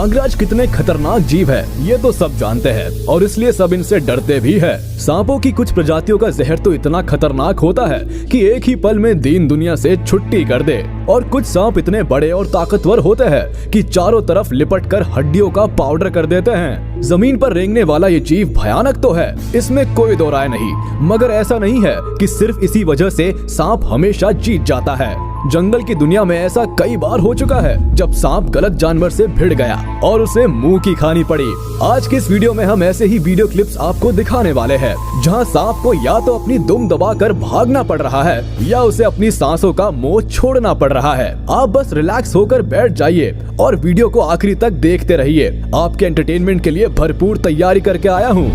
नागराज कितने खतरनाक जीव है ये तो सब जानते हैं और इसलिए सब इनसे डरते भी है। सांपों की कुछ प्रजातियों का जहर तो इतना खतरनाक होता है कि एक ही पल में दीन दुनिया से छुट्टी कर दे। और कुछ सांप इतने बड़े और ताकतवर होते हैं कि चारों तरफ लिपट कर हड्डियों का पाउडर कर देते हैं। जमीन पर रेंगने वाला ये जीव भयानक तो है, इसमें कोई दो राय नहीं, मगर ऐसा नहीं है कि सिर्फ इसी वजह से सांप हमेशा जीत जाता है। जंगल की दुनिया में ऐसा कई बार हो चुका है जब सांप गलत जानवर से भिड़ गया और उसे मुंह की खानी पड़ी। आज के इस वीडियो में हम ऐसे ही वीडियो क्लिप्स आपको दिखाने वाले हैं जहां सांप को या तो अपनी दुम दबाकर भागना पड़ रहा है या उसे अपनी सांसों का मोह छोड़ना पड़ रहा है। आप बस रिलैक्स होकर बैठ जाइए और वीडियो को आखिरी तक देखते रहिए। आपके एंटरटेनमेंट के लिए भरपूर तैयारी करके आया हूँ।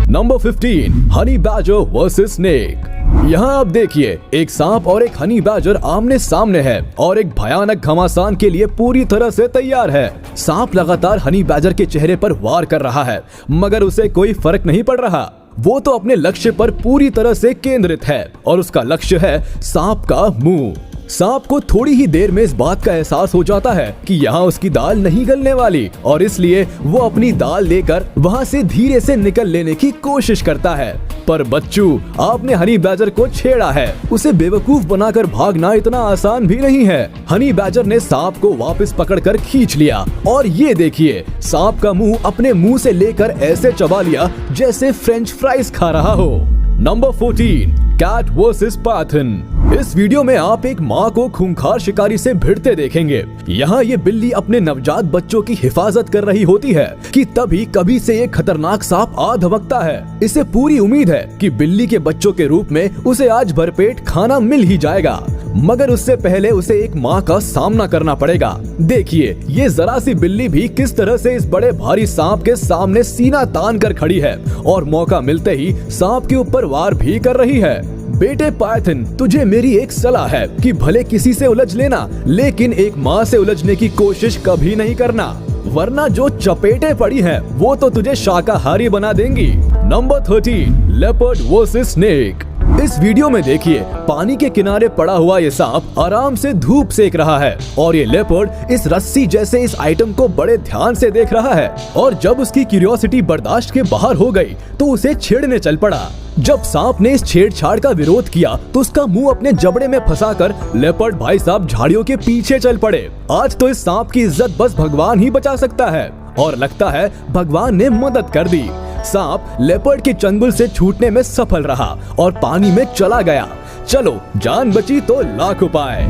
Number 15, honey badger versus snake. यहाँ आप देखिए, एक सांप और एक हनी बैजर आमने सामने है और एक भयानक घमासान के लिए पूरी तरह से तैयार है। सांप लगातार हनी बैजर के चेहरे पर वार कर रहा है मगर उसे कोई फर्क नहीं पड़ रहा। वो तो अपने लक्ष्य पर पूरी तरह से केंद्रित है और उसका लक्ष्य है सांप का मुंह। सांप को थोड़ी ही देर में इस बात का एहसास हो जाता है कि यहाँ उसकी दाल नहीं गलने वाली और इसलिए वो अपनी दाल लेकर वहाँ से धीरे से निकल लेने की कोशिश करता है। पर बच्चू, आपने हनी बैजर को छेड़ा है। उसे बेवकूफ बनाकर भागना इतना आसान भी नहीं है। हनी बैजर ने सांप को वापस पकड़कर खींच लिया और ये देखिए, सांप का मुंह अपने मुंह से लेकर ऐसे चबा लिया जैसे फ्रेंच फ्राइज खा रहा हो। Number 14, cat versus python. इस वीडियो में आप एक माँ को खूंखार शिकारी से भिड़ते देखेंगे। यहाँ ये बिल्ली अपने नवजात बच्चों की हिफाजत कर रही होती है कि तभी कभी से एक खतरनाक सांप आ धमकता है। इसे पूरी उम्मीद है कि बिल्ली के बच्चों के रूप में उसे आज भरपेट खाना मिल ही जाएगा, मगर उससे पहले उसे एक माँ का सामना करना पड़ेगा। देखिए, ये जरा सी बिल्ली भी किस तरह से इस बड़े भारी सांप के सामने सीना तान कर खड़ी है और मौका मिलते ही सांप के ऊपर वार भी कर रही है। बेटे पाइथन, तुझे मेरी एक सलाह है कि भले किसी से उलझ लेना, लेकिन एक माँ से उलझने की कोशिश कभी नहीं करना, वरना जो चपेटे पड़ी हैं वो तो तुझे शाकाहारी बना देंगी। Number 13, leopard versus snake. इस वीडियो में देखिए, पानी के किनारे पड़ा हुआ ये सांप आराम से धूप सेक रहा है और ये लेपर्ड इस रस्सी जैसे इस आइटम को बड़े ध्यान से देख रहा है। और जब उसकी क्यूरियोसिटी बर्दाश्त के बाहर हो गई तो उसे छेड़ने चल पड़ा। जब सांप ने इस छेड़छाड़ का विरोध किया तो उसका मुंह अपने जबड़े में फंसाकर लेपर्ड भाई साहब झाड़ियों के पीछे चल पड़े। आज तो इस सांप की इज्जत बस भगवान ही बचा सकता है और लगता है भगवान ने मदद कर दी। सांप लेपर्ड के चंगुल से छूटने में सफल रहा और पानी में चला गया। चलो, जान बची तो लाख उपाय।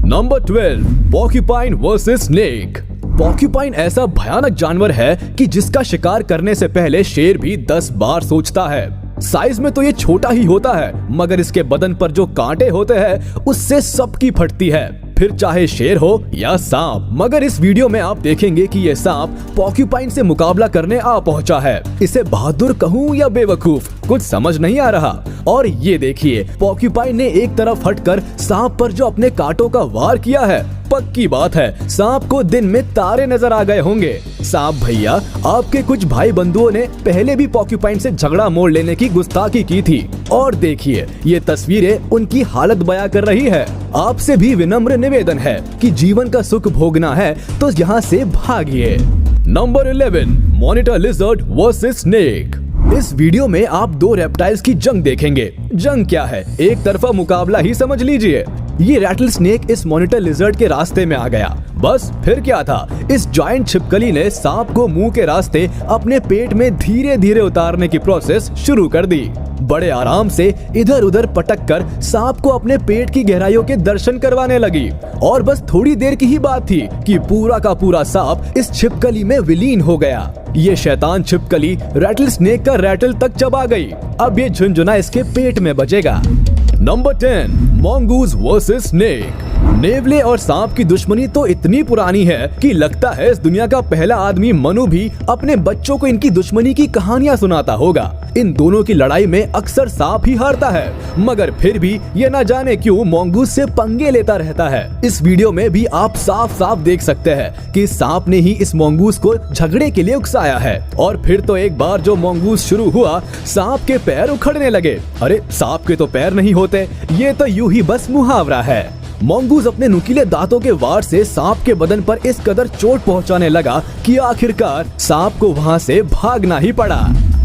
Number 12, porcupine versus snake. Porcupine ऐसा भयानक जानवर है कि जिसका शिकार करने से पहले शेर भी 10 बार सोचता है। साइज में तो ये छोटा ही होता है, मगर इसके बदन पर जो कांटे होते हैं उससे सबकी फटती है, फिर चाहे शेर हो या सांप। मगर इस वीडियो में आप देखेंगे कि ये सांप पोर्क्यूपाइन से मुकाबला करने आ पहुंचा है। इसे बहादुर कहूं या बेवकूफ, कुछ समझ नहीं आ रहा। और ये देखिए, पोर्क्यूपाइन ने एक तरफ हटकर सांप पर जो अपने कांटों का वार किया है, पक्की बात है सांप को दिन में तारे नजर आ गए होंगे। सांप भैया, आपके कुछ भाई बंधुओं ने पहले भी पोर्क्यूपाइन से झगड़ा मोड़ लेने की गुस्ताखी की थी और देखिए, ये तस्वीरें उनकी हालत बयां कर रही है। आपसे भी विनम्र निवेदन है कि जीवन का सुख भोगना है तो यहाँ से भागिए। Number 11, monitor lizard versus snake. इस वीडियो में आप दो रेप्टाइल्स की जंग देखेंगे। जंग क्या है, एक तरफा मुकाबला ही समझ लीजिए। ये रैटल स्नेक इस मॉनिटर लिजर्ड के रास्ते में आ गया। बस फिर क्या था, इस जायंट छिपकली ने सांप को मुंह के रास्ते अपने पेट में धीरे धीरे उतारने की प्रोसेस शुरू कर दी। बड़े आराम से इधर उधर पटक कर सांप को अपने पेट की गहराइयों के दर्शन करवाने लगी और बस थोड़ी देर की ही बात थी कि पूरा का पूरा सांप इस छिपकली में विलीन हो गया। ये शैतान छिपकली रैटल स्नेक का रैटल तक चबा गई। अब ये झुनझुना इसके पेट में बजेगा। Number 10, mongoose versus snake. नेवले और सांप की दुश्मनी तो इतनी पुरानी है कि लगता है इस दुनिया का पहला आदमी मनु भी अपने बच्चों को इनकी दुश्मनी की कहानियां सुनाता होगा। इन दोनों की लड़ाई में अक्सर सांप ही हारता है, मगर फिर भी ये न जाने क्यों मंगूज से पंगे लेता रहता है। इस वीडियो में भी आप साफ साफ देख सकते हैं कि सांप ने ही इस मंगूज को झगड़े के लिए उकसाया है। और फिर तो एक बार जो मंगूज शुरू हुआ, सांप के पैर उखड़ने लगे। अरे सांप के तो पैर नहीं होते, ये तो यूं ही बस मुहावरा है। मंगूज अपने नुकीले दांतों के वार से सांप के बदन पर इस कदर चोट पहुंचाने लगा कि आखिरकार सांप को वहां से भागना ही पड़ा।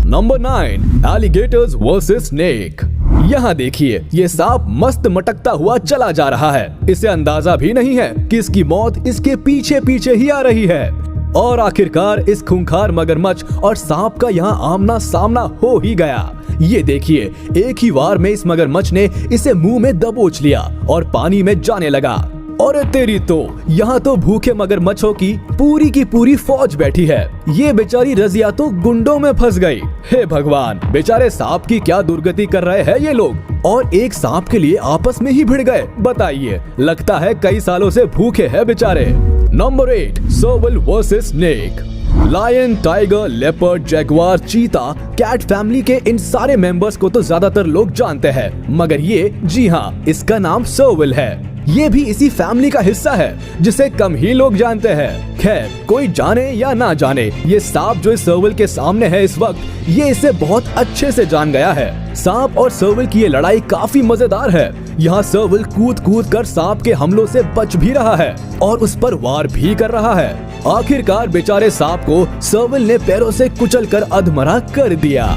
Number 9, alligators versus snake. यहाँ देखिए, ये सांप मस्त मटकता हुआ चला जा रहा है। इसे अंदाजा भी नहीं है कि इसकी मौत इसके पीछे पीछे ही आ रही है। और आखिरकार इस खूंखार मगरमच्छ और सांप का यहाँ आमना सामना हो ही गया। ये देखिए, एक ही वार में इस मगरमच्छ ने इसे मुंह में दबोच लिया और पानी में जाने लगा। और तेरी तो यहाँ तो भूखे मगरमच्छों की पूरी फौज बैठी है। ये बेचारी रजिया तो गुंडों में फंस गई। हे भगवान, बेचारे सांप की क्या दुर्गति कर रहे हैं ये लोग, और एक सांप के लिए आपस में ही भिड़ गए। बताइए, लगता है कई सालों से भूखे हैं बेचारे। Number 8, serval versus snake. Lion, tiger, leopard, jaguar, चीता, कैट फैमिली के इन सारे मेंबर्स को तो ज्यादातर लोग जानते हैं, मगर ये, जी हाँ, इसका नाम सर्वल है। ये भी इसी फैमिली का हिस्सा है जिसे कम ही लोग जानते हैं। खैर, कोई जाने या ना जाने, ये सांप जो इस सर्वल के सामने है इस वक्त, ये इसे बहुत अच्छे से जान गया है। सांप और सर्वल की ये लड़ाई काफी मजेदार है। यहाँ सर्वल कूद कूद कर सांप के हमलों से बच भी रहा है और उस पर वार भी कर रहा है। आखिरकार बेचारे सांप को सर्वल ने पैरों से कुचलकर अधमरा कर दिया।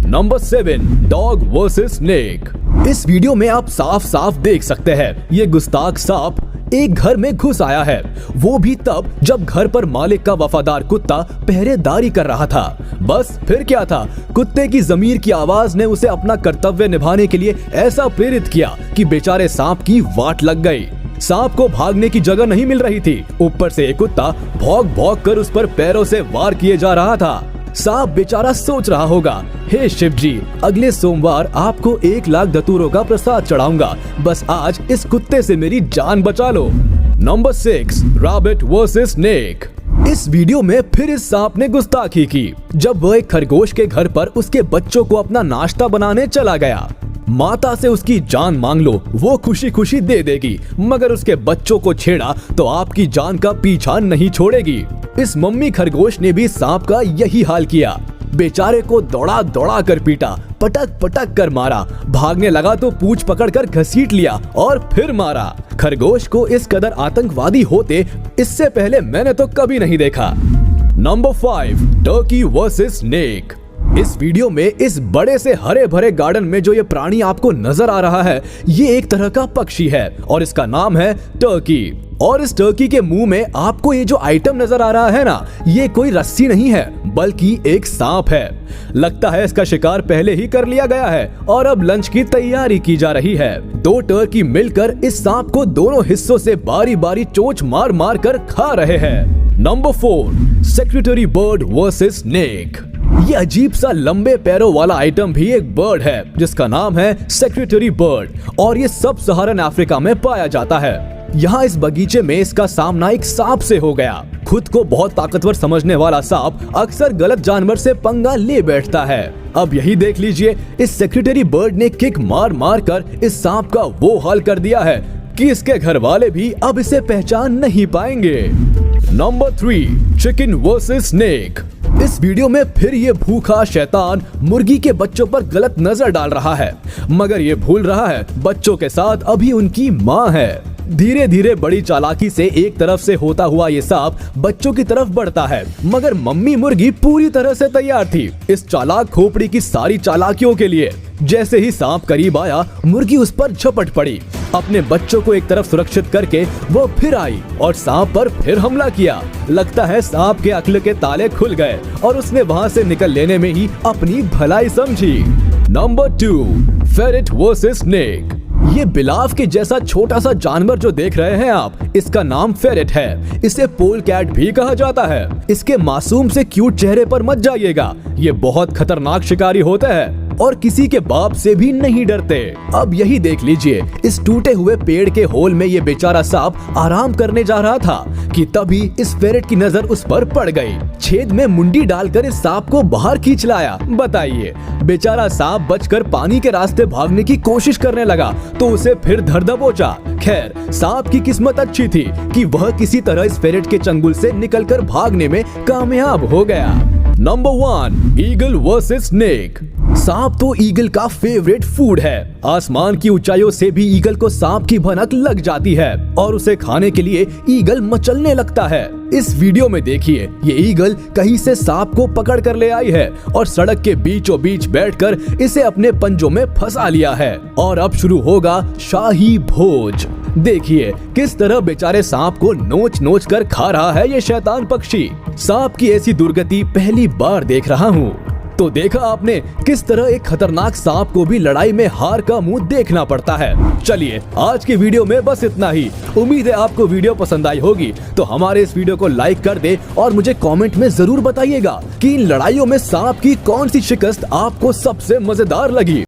Number 7, dog versus snake. इस वीडियो में आप साफ साफ देख सकते हैं, ये गुस्ताख सांप एक घर में घुस आया है, वो भी तब जब घर पर मालिक का वफादार कुत्ता पहरेदारी कर रहा था। बस फिर क्या था, कुत्ते की ज़मीर की आवाज ने उसे अपना कर्तव्य निभाने के लिए ऐसा प्रेरित किया कि बेचारे सांप की वाट लग गई। सांप को भागने की जगह नहीं मिल रही थी, ऊपर से एक कुत्ता भौंक भौंक कर उस पर पैरों से वार किए जा रहा था। सांप बेचारा सोच रहा होगा, हे शिव जी, अगले सोमवार आपको 1 लाख धतूरों का प्रसाद चढ़ाऊंगा, बस आज इस कुत्ते से मेरी जान बचा लो। Number 6, rabbit versus snake. इस वीडियो में फिर इस सांप ने गुस्ताखी की जब वह एक खरगोश के घर पर उसके बच्चों को अपना नाश्ता बनाने चला गया। माता से उसकी जान मांग लो, वो खुशी खुशी दे देगी, मगर उसके बच्चों को छेड़ा तो आपकी जान का पीछा नहीं छोड़ेगी। इस मम्मी खरगोश ने भी सांप का यही हाल किया। बेचारे को दौड़ा दौड़ा कर पीटा, पटक पटक कर मारा, भागने लगा तो पूंछ पकड़कर घसीट लिया और फिर मारा। खरगोश को इस कदर आतंकवादी होते इससे पहले मैंने तो कभी नहीं देखा। Number 5, Turkey versus snake. इस वीडियो में इस बड़े से हरे भरे गार्डन में जो ये प्राणी आपको नजर आ रहा है, ये एक तरह का पक्षी है और इसका नाम है टर्की। और इस टर्की के मुंह में आपको ये जो आइटम नजर आ रहा है ना, ये कोई रस्सी नहीं है बल्कि एक सांप है। लगता है इसका शिकार पहले ही कर लिया गया है और अब लंच की तैयारी की जा रही है। 2 टर्की मिलकर इस सांप को दोनों हिस्सों से बारी बारी चोंच मार मार कर खा रहे हैं। Number 4, secretary bird versus snake. ये अजीब सा लंबे पैरों वाला आइटम भी एक बर्ड है जिसका नाम है सेक्रेटरी बर्ड और ये सब सहारन अफ्रीका में पाया जाता है। यहाँ इस बगीचे में इसका सामना एक सांप से हो गया। खुद को बहुत ताकतवर समझने वाला सांप अक्सर गलत जानवर से पंगा ले बैठता है। अब यही देख लीजिए, इस सेक्रेटरी बर्ड ने किक मार मार कर इस सांप का वो हाल कर दिया है कि इसके घर वाले भी अब इसे पहचान नहीं पाएंगे। Number 3, chicken versus snake. इस वीडियो में फिर ये भूखा शैतान मुर्गी के बच्चों पर गलत नजर डाल रहा है, मगर ये भूल रहा है बच्चों के साथ अभी उनकी माँ है। धीरे धीरे बड़ी चालाकी से एक तरफ से होता हुआ ये सांप बच्चों की तरफ बढ़ता है, मगर मम्मी मुर्गी पूरी तरह से तैयार थी इस चालाक खोपड़ी की सारी चालाकियों के लिए। जैसे ही सांप करीब आया, मुर्गी उस पर झपट पड़ी। अपने बच्चों को एक तरफ सुरक्षित करके वो फिर आई और सांप पर फिर हमला किया। लगता है सांप के अक्ल के ताले खुल गए और उसने वहां से निकल लेने में ही अपनी भलाई समझी। Number 2, ferret versus snake. ये बिलाव के जैसा छोटा सा जानवर जो देख रहे हैं आप, इसका नाम फेरेट है। इसे पोल कैट भी कहा जाता है। इसके मासूम से क्यूट चेहरे पर मत जाइएगा, ये बहुत खतरनाक शिकारी होते हैं और किसी के बाप से भी नहीं डरते। अब यही देख लीजिए, इस टूटे हुए पेड़ के होल में ये बेचारा सांप आराम करने जा रहा था कि तभी इस फेरेट की नजर उस पर पड़ गई। छेद में मुंडी डालकर इस सांप को बाहर खींच लाया। बताइए, बेचारा सांप बचकर पानी के रास्ते भागने की कोशिश करने लगा तो उसे फिर धर दबोचा। खैर, सांप की किस्मत अच्छी थी कि वह किसी तरह इस फेरेट के चंगुल से निकलकर भागने में कामयाब हो गया। Number 1, eagle versus snake. सांप तो ईगल का फेवरेट फूड है। आसमान की ऊंचाइयों से भी ईगल को सांप की भनक लग जाती है और उसे खाने के लिए ईगल मचलने लगता है। इस वीडियो में देखिए, ये ईगल कहीं से सांप को पकड़ कर ले आई है और सड़क के बीचों बीच बैठकर इसे अपने पंजों में फंसा लिया है और अब शुरू होगा शाही भोज। देखिए किस तरह बेचारे सांप को नोच नोच कर खा रहा है ये शैतान पक्षी। सांप की ऐसी दुर्गति पहली बार देख रहा हूँ। तो देखा आपने किस तरह एक खतरनाक सांप को भी लड़ाई में हार का मुंह देखना पड़ता है। चलिए आज की वीडियो में बस इतना ही। उम्मीद है आपको वीडियो पसंद आई होगी, तो हमारे इस वीडियो को लाइक कर दे और मुझे कमेंट में जरूर बताइएगा कि इन लड़ाइयों में सांप की कौन सी शिकस्त आपको सबसे मजेदार लगी।